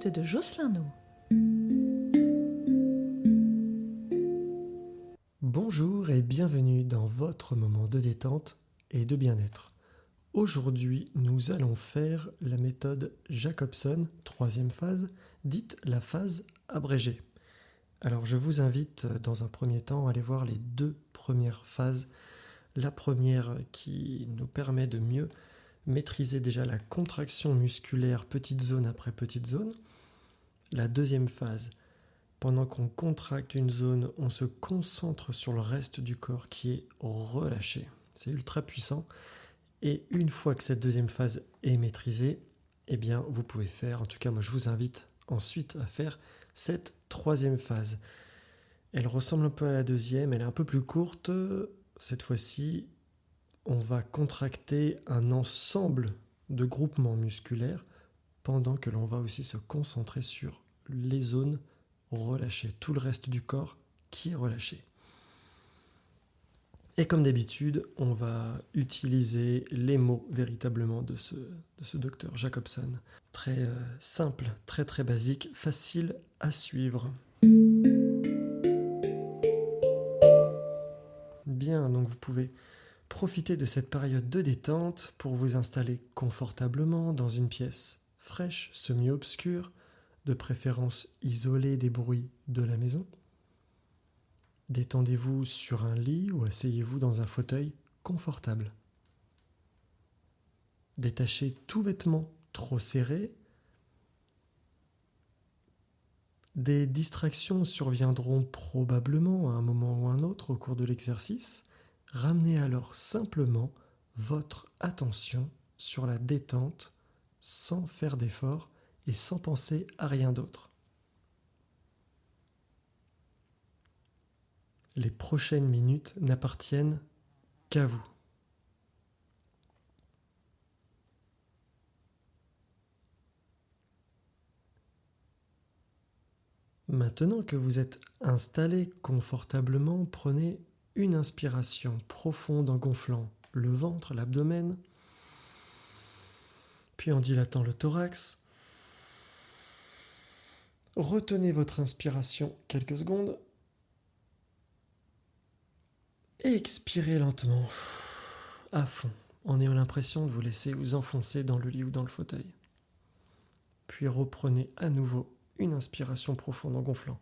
podcast de Jocelyn No. Bonjour et bienvenue dans votre moment de détente et de bien-être. Aujourd'hui, nous allons faire la méthode Jacobson, troisième phase, dite la phase abrégée. Alors je vous invite dans un premier temps à aller voir les deux premières phases. La première qui nous permet de mieux maîtriser déjà la contraction musculaire petite zone après petite zone. La deuxième phase, pendant qu'on contracte une zone, on se concentre sur le reste du corps qui est relâché. C'est ultra puissant. Et une fois que cette deuxième phase est maîtrisée, eh bien vous pouvez faire, en tout cas moi je vous invite ensuite à faire cette troisième phase. Elle ressemble un peu à la deuxième, elle est un peu plus courte. Cette fois-ci, on va contracter un ensemble de groupements musculaires pendant que l'on va aussi se concentrer sur les zones relâchées, tout le reste du corps qui est relâché. Et comme d'habitude, on va utiliser les mots véritablement de ce docteur Jacobson. Très simple, très basique, facile à suivre. Bien, donc vous pouvez profiter de cette période de détente pour vous installer confortablement dans une pièce fraîche, semi-obscure, de préférence isolée des bruits de la maison. Détendez-vous sur un lit ou asseyez-vous dans un fauteuil confortable. Détachez tout vêtement trop serré. Des distractions surviendront probablement à un moment ou un autre au cours de l'exercice. Ramenez alors simplement votre attention sur la détente sans faire d'effort et sans penser à rien d'autre. Les prochaines minutes n'appartiennent qu'à vous. Maintenant que vous êtes installé confortablement, prenez une inspiration profonde en gonflant le ventre, l'abdomen, puis en dilatant le thorax. Retenez votre inspiration quelques secondes et expirez lentement, à fond, en ayant l'impression de vous laisser vous enfoncer dans le lit ou dans le fauteuil. Puis reprenez à nouveau une inspiration profonde en gonflant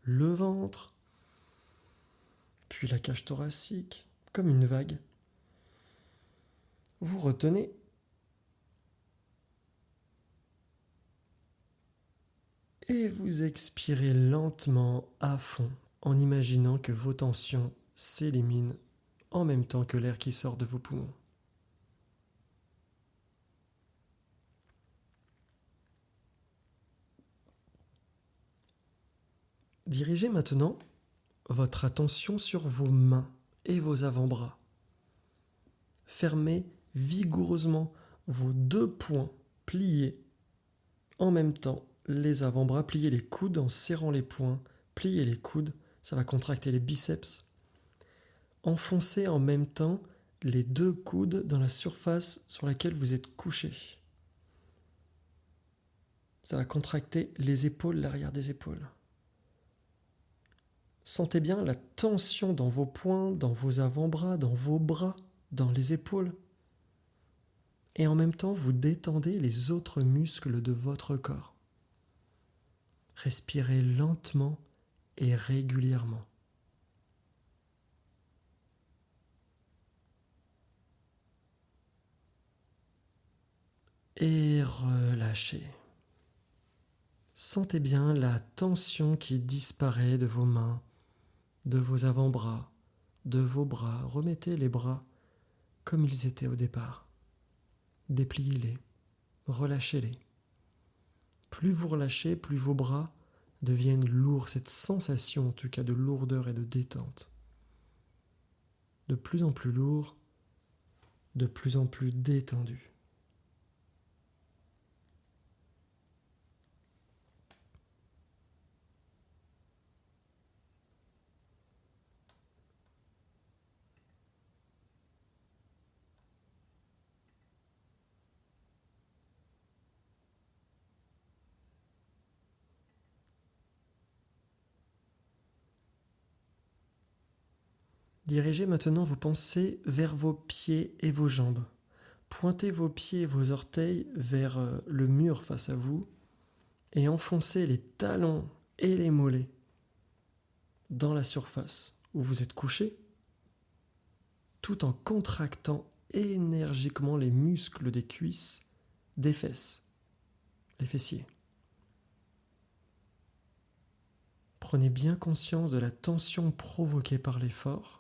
le ventre, puis la cage thoracique, comme une vague. Vous retenez et vous expirez lentement à fond en imaginant que vos tensions s'éliminent en même temps que l'air qui sort de vos poumons. Dirigez maintenant votre attention sur vos mains et vos avant-bras. Fermez vigoureusement vos deux poings pliés en même temps. Les avant-bras, pliez les coudes en serrant les poings, pliez les coudes, ça va contracter les biceps. Enfoncez en même temps les deux coudes dans la surface sur laquelle vous êtes couché. Ça va contracter les épaules, l'arrière des épaules. Sentez bien la tension dans vos poings, dans vos avant-bras, dans vos bras, dans les épaules. Et en même temps, vous détendez les autres muscles de votre corps. Respirez lentement et régulièrement. Et relâchez. Sentez bien la tension qui disparaît de vos mains, de vos avant-bras, de vos bras. Remettez les bras comme ils étaient au départ. Dépliez-les, relâchez-les. Plus vous relâchez, plus vos bras deviennent lourds, cette sensation en tout cas de lourdeur et de détente. De plus en plus lourd, de plus en plus détendu. Dirigez maintenant vos pensées vers vos pieds et vos jambes. Pointez vos pieds et vos orteils vers le mur face à vous et enfoncez les talons et les mollets dans la surface où vous êtes couché, tout en contractant énergiquement les muscles des cuisses, des fesses, les fessiers. Prenez bien conscience de la tension provoquée par l'effort.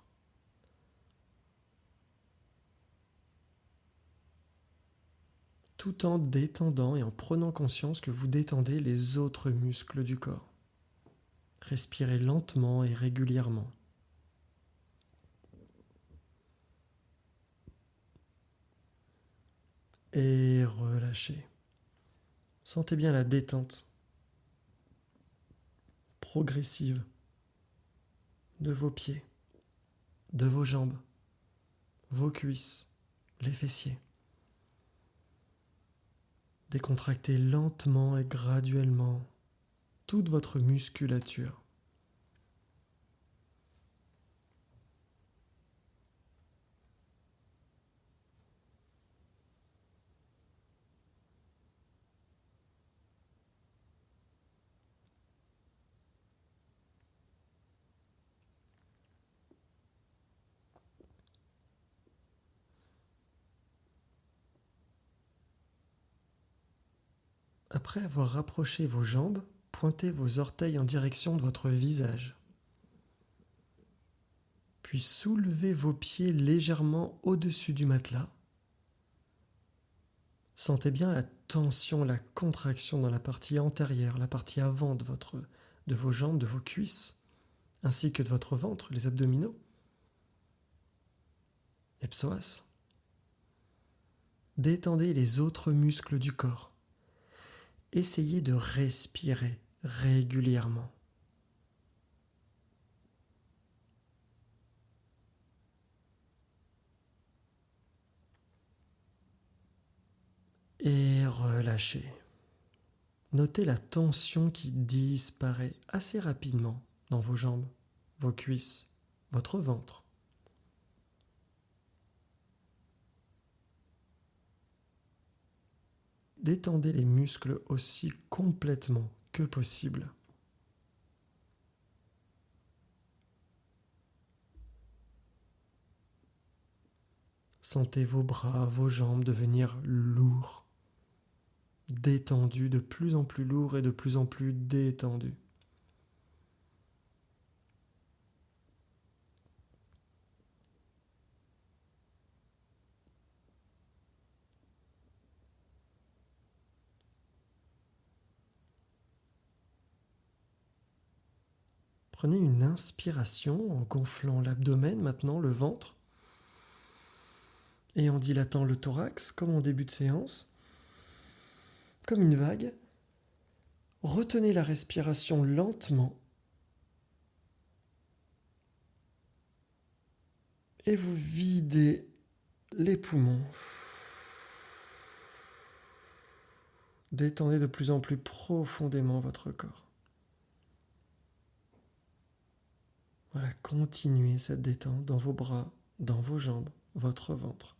Tout en détendant et en prenant conscience que vous détendez les autres muscles du corps. Respirez lentement et régulièrement. Et relâchez. Sentez bien la détente progressive de vos pieds, de vos jambes, vos cuisses, les fessiers. Décontractez lentement et graduellement toute votre musculature. Après avoir rapproché vos jambes, pointez vos orteils en direction de votre visage. Puis soulevez vos pieds légèrement au-dessus du matelas. Sentez bien la tension, la contraction dans la partie antérieure, la partie avant de vos jambes, de vos cuisses, ainsi que de votre ventre, les abdominaux, les psoas. Détendez les autres muscles du corps. Essayez de respirer régulièrement. Et relâchez. Notez la tension qui disparaît assez rapidement dans vos jambes, vos cuisses, votre ventre. Détendez les muscles aussi complètement que possible. Sentez vos bras, vos jambes devenir lourds, détendus, de plus en plus lourds et de plus en plus détendus. Prenez une inspiration en gonflant l'abdomen, maintenant le ventre, et en dilatant le thorax, comme en début de séance, comme une vague. Retenez la respiration lentement et vous videz les poumons. Détendez de plus en plus profondément votre corps. Voilà, continuez cette détente dans vos bras, dans vos jambes, votre ventre,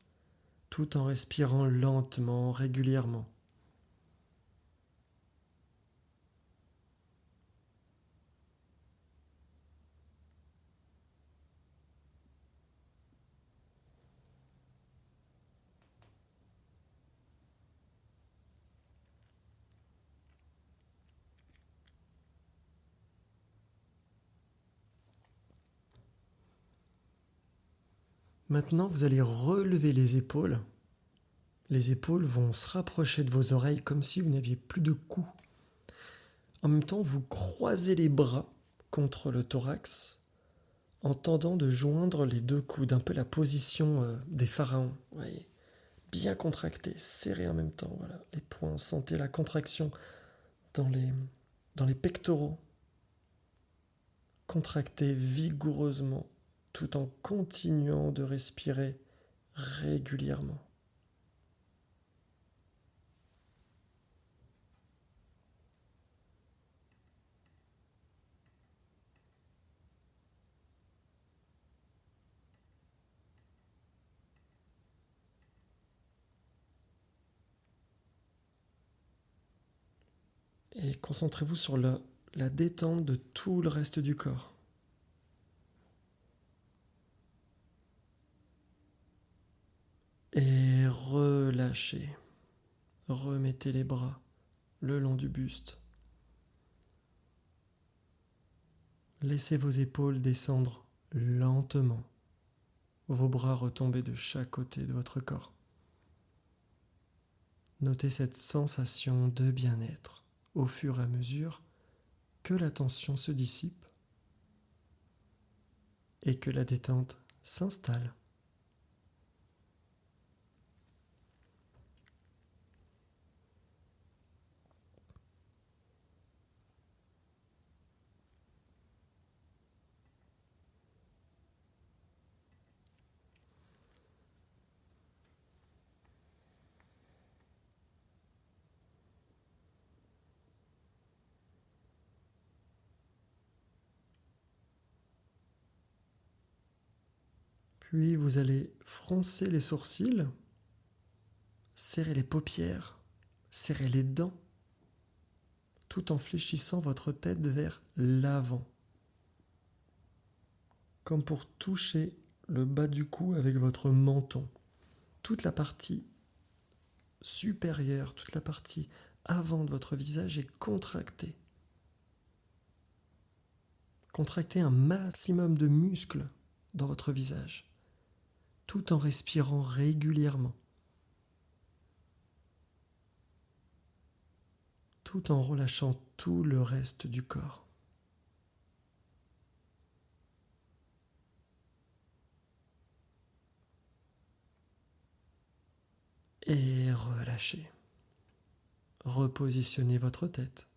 tout en respirant lentement, régulièrement. Maintenant, vous allez relever les épaules. Les épaules vont se rapprocher de vos oreilles comme si vous n'aviez plus de cou. En même temps, vous croisez les bras contre le thorax en tentant de joindre les deux coudes, un peu la position des pharaons. Voyez, bien contracté, serré en même temps. Voilà, les poings, sentez la contraction dans les pectoraux. Contractez vigoureusement tout en continuant de respirer régulièrement. Et concentrez-vous sur la détente de tout le reste du corps. Et relâchez. Remettez les bras le long du buste. Laissez vos épaules descendre lentement. Vos bras retomber de chaque côté de votre corps. Notez cette sensation de bien-être au fur et à mesure que la tension se dissipe et que la détente s'installe. Puis vous allez froncer les sourcils, serrer les paupières, serrer les dents, tout en fléchissant votre tête vers l'avant, comme pour toucher le bas du cou avec votre menton. Toute la partie supérieure, toute la partie avant de votre visage est contractée. Contractez un maximum de muscles dans votre visage, tout en respirant régulièrement, tout en relâchant tout le reste du corps. Et relâchez. Repositionnez votre tête.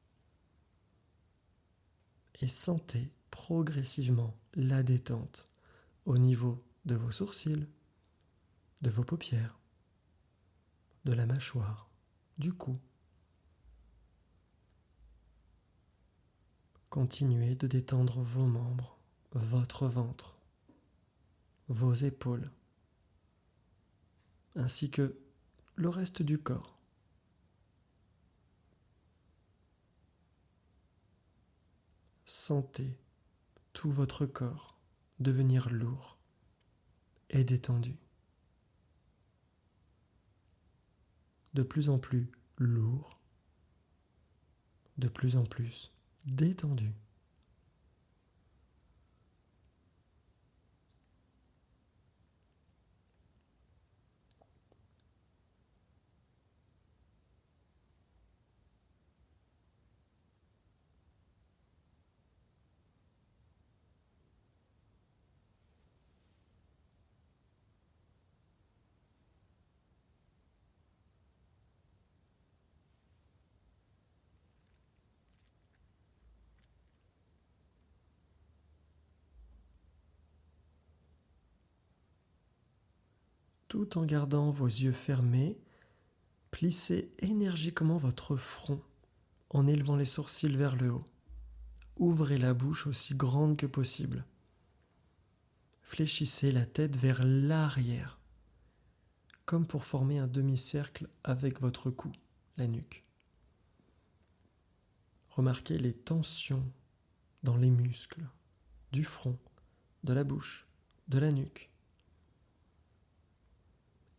Et sentez progressivement la détente au niveau de vos sourcils, de vos paupières, de la mâchoire, du cou. Continuez de détendre vos membres, votre ventre, vos épaules, ainsi que le reste du corps. Sentez tout votre corps devenir lourd et détendu. De plus en plus lourd, de plus en plus détendu. Tout en gardant vos yeux fermés, plissez énergiquement votre front en élevant les sourcils vers le haut. Ouvrez la bouche aussi grande que possible. Fléchissez la tête vers l'arrière, comme pour former un demi-cercle avec votre cou, la nuque. Remarquez les tensions dans les muscles du front, de la bouche, de la nuque.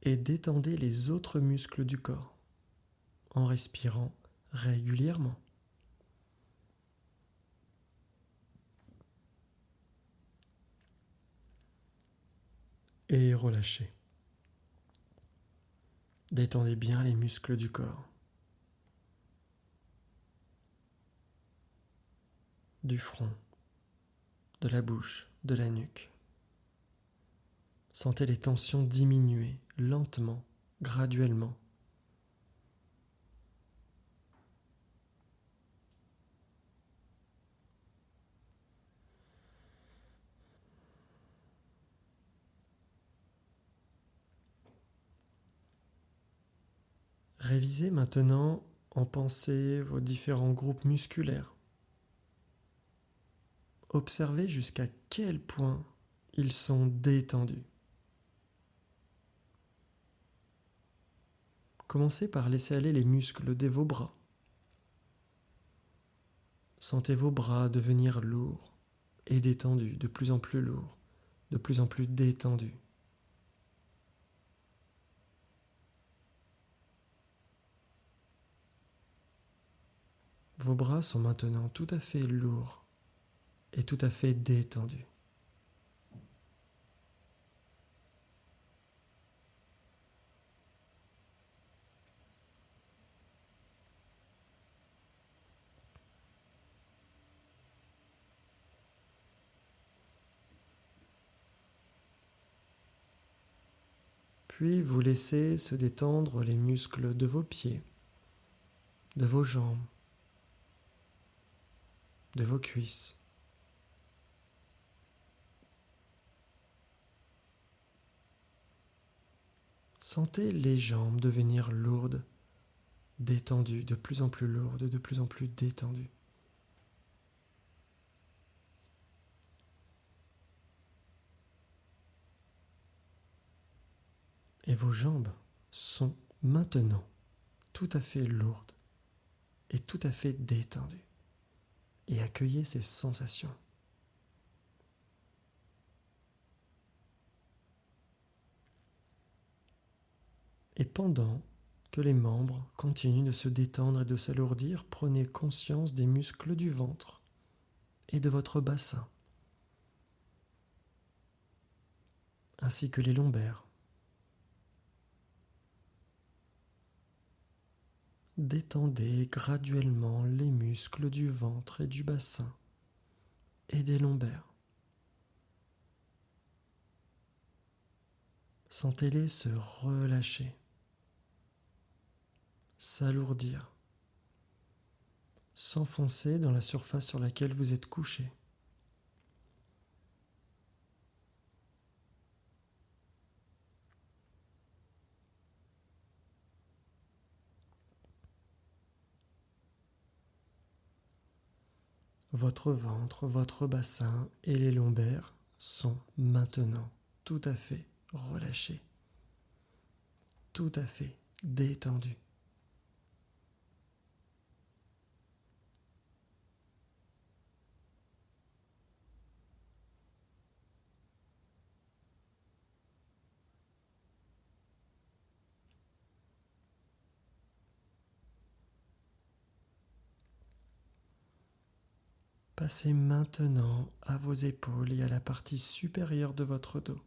Et détendez les autres muscles du corps en respirant régulièrement. Et relâchez. Détendez bien les muscles du corps, du front, de la bouche, de la nuque. Sentez les tensions diminuer lentement, graduellement. Révisez maintenant en pensée vos différents groupes musculaires. Observez jusqu'à quel point ils sont détendus. Commencez par laisser aller les muscles de vos bras, Sentez vos bras devenir lourds et détendus, de plus en plus lourds, de plus en plus détendus. Vos bras sont maintenant tout à fait lourds et tout à fait détendus. Puis vous laissez se détendre les muscles de vos pieds, de vos jambes, de vos cuisses. Sentez les jambes devenir lourdes, détendues, de plus en plus lourdes, de plus en plus détendues. Et vos jambes sont maintenant tout à fait lourdes et tout à fait détendues. Et accueillez ces sensations. Et pendant que les membres continuent de se détendre et de s'alourdir, prenez conscience des muscles du ventre et de votre bassin, ainsi que les lombaires. Détendez graduellement les muscles du ventre et du bassin et des lombaires. Sentez-les se relâcher, s'alourdir, s'enfoncer dans la surface sur laquelle vous êtes couché. Votre ventre, votre bassin et les lombaires sont maintenant tout à fait relâchés, tout à fait détendus. Passez maintenant à vos épaules et à la partie supérieure de votre dos.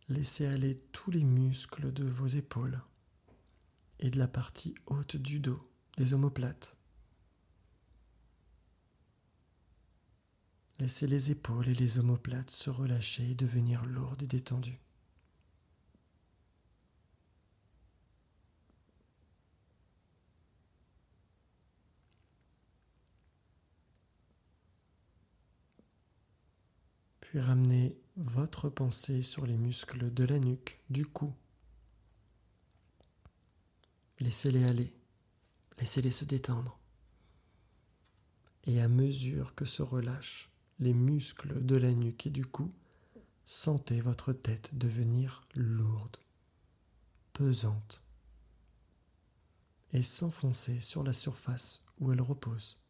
Laissez aller tous les muscles de vos épaules et de la partie haute du dos, des omoplates. Laissez les épaules et les omoplates se relâcher et devenir lourdes et détendues. Puis ramenez votre pensée sur les muscles de la nuque, du cou. Laissez-les aller, laissez-les se détendre. Et à mesure que se relâchent les muscles de la nuque et du cou, sentez votre tête devenir lourde, pesante, et s'enfoncer sur la surface où elle repose.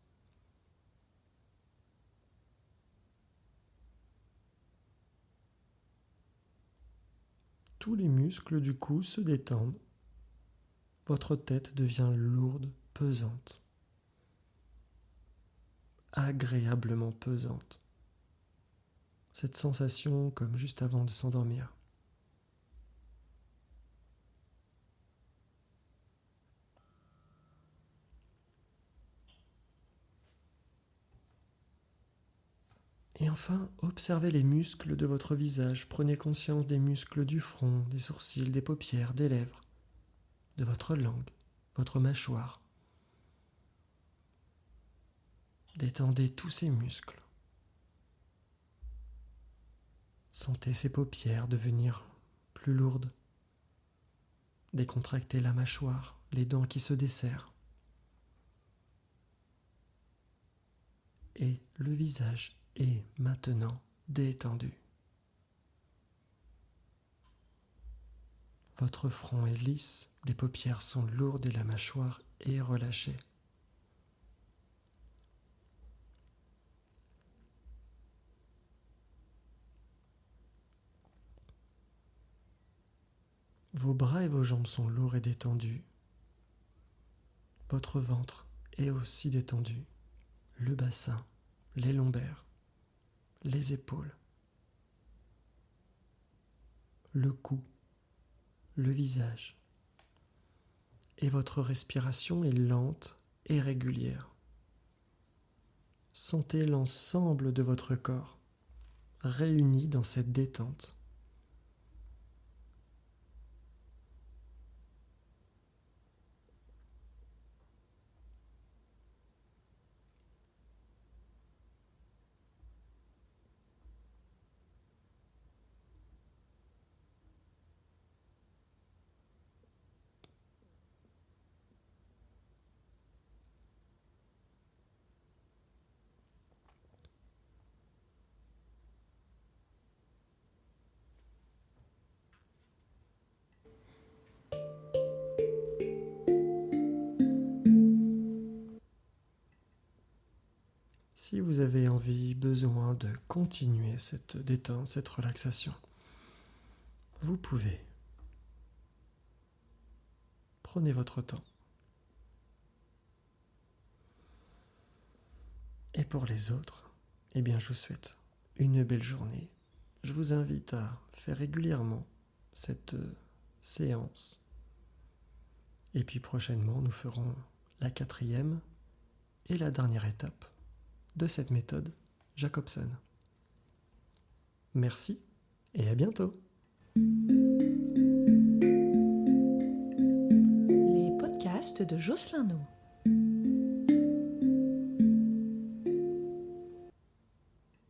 Tous les muscles du cou se détendent. Votre tête devient lourde, pesante, agréablement pesante. Cette sensation comme juste avant de s'endormir. Et enfin, observez les muscles de votre visage. Prenez conscience des muscles du front, des sourcils, des paupières, des lèvres, de votre langue, votre mâchoire. Détendez tous ces muscles. Sentez ces paupières devenir plus lourdes. Décontractez la mâchoire, les dents qui se desserrent. Et le visage est maintenant détendu. Votre front est lisse, les paupières sont lourdes et la mâchoire est relâchée. Vos bras et vos jambes sont lourds et détendus. Votre ventre est aussi détendu. Le bassin, les lombaires, les épaules, le cou, le visage. Et votre respiration est lente et régulière. Sentez l'ensemble de votre corps réuni dans cette détente. Si vous avez envie, besoin de continuer cette détente, cette relaxation, vous pouvez. Prenez votre temps. Et pour les autres, je vous souhaite une belle journée. Je vous invite à faire régulièrement cette séance. Et puis prochainement, nous ferons la 4e et la dernière étape de cette méthode Jacobson. Merci et à bientôt. Les podcasts de Jocelyn No.